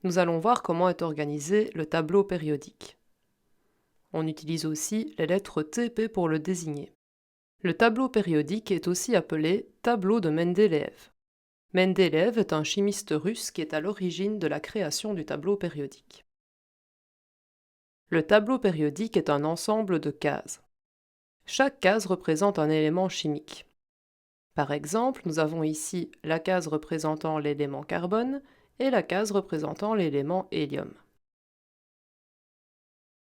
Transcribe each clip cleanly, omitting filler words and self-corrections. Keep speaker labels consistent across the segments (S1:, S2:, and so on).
S1: Nous allons voir comment est organisé le tableau périodique. On utilise aussi les lettres TP pour le désigner. Le tableau périodique est aussi appelé tableau de Mendeleïev. Mendeleïev est un chimiste russe qui est à l'origine de la création du tableau périodique. Le tableau périodique est un ensemble de cases. Chaque case représente un élément chimique. Par exemple, nous avons ici la case représentant l'élément carbone et la case représentant l'élément hélium.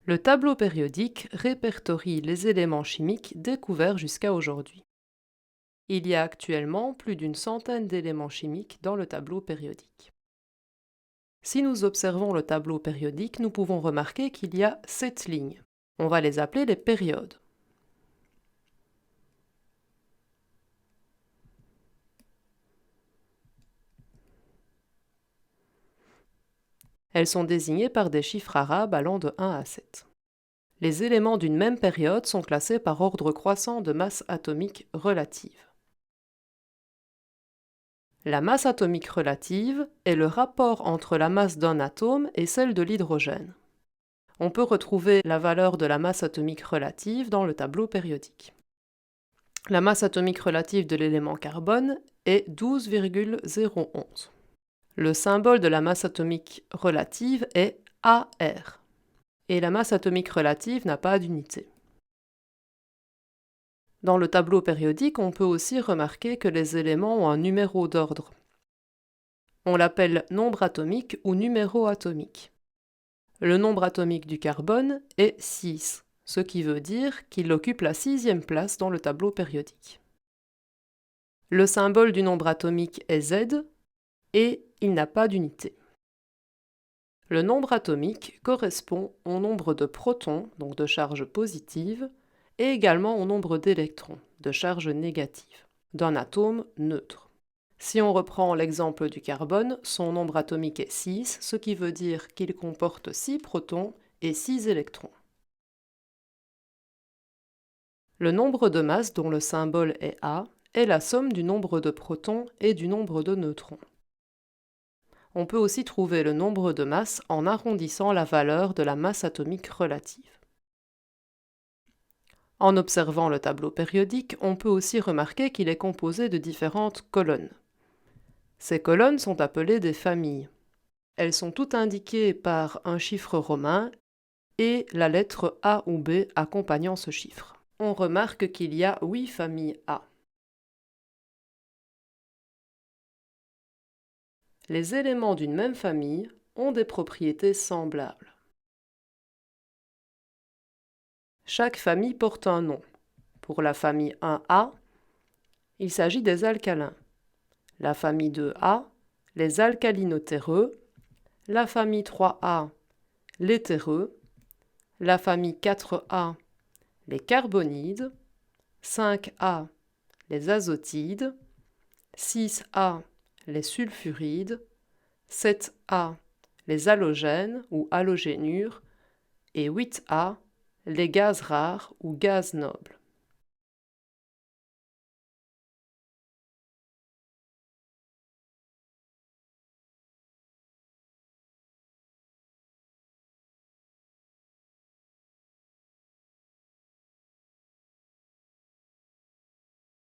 S1: Le tableau périodique répertorie les éléments chimiques découverts jusqu'à aujourd'hui. Il y a actuellement plus d'une centaine d'éléments chimiques dans le tableau périodique. Si nous observons le tableau périodique, nous pouvons remarquer qu'il y a 7 lignes. On va les appeler les périodes. Elles sont désignées par des chiffres arabes allant de 1 à 7. Les éléments d'une même période sont classés par ordre croissant de masse atomique relative. La masse atomique relative est le rapport entre la masse d'un atome et celle de l'hydrogène. On peut retrouver la valeur de la masse atomique relative dans le tableau périodique. La masse atomique relative de l'élément carbone est 12,011. Le symbole de la masse atomique relative est AR. Et la masse atomique relative n'a pas d'unité. Dans le tableau périodique, on peut aussi remarquer que les éléments ont un numéro d'ordre. On l'appelle nombre atomique ou numéro atomique. Le nombre atomique du carbone est 6, ce qui veut dire qu'il occupe la 6e place dans le tableau périodique. Le symbole du nombre atomique est Z et il n'a pas d'unité. Le nombre atomique correspond au nombre de protons, donc de charge positive, et également au nombre d'électrons, de charge négative, d'un atome neutre. Si on reprend l'exemple du carbone, son nombre atomique est 6, ce qui veut dire qu'il comporte 6 protons et 6 électrons. Le nombre de masse, dont le symbole est A, est la somme du nombre de protons et du nombre de neutrons. On peut aussi trouver le nombre de masse en arrondissant la valeur de la masse atomique relative. En observant le tableau périodique, on peut aussi remarquer qu'il est composé de différentes colonnes. Ces colonnes sont appelées des familles. Elles sont toutes indiquées par un chiffre romain et la lettre A ou B accompagnant ce chiffre. On remarque qu'il y a 8 familles A. Les éléments d'une même famille ont des propriétés semblables. Chaque famille porte un nom. Pour la famille 1A, il s'agit des alcalins. La famille 2A, les alcalinotéreux. La famille 3A, les terreux. La famille 4A, les carbonides. 5A, les azotides. 6A, les sulfurides. 7A, les halogènes ou halogénures. Et 8A, les gaz rares ou gaz nobles.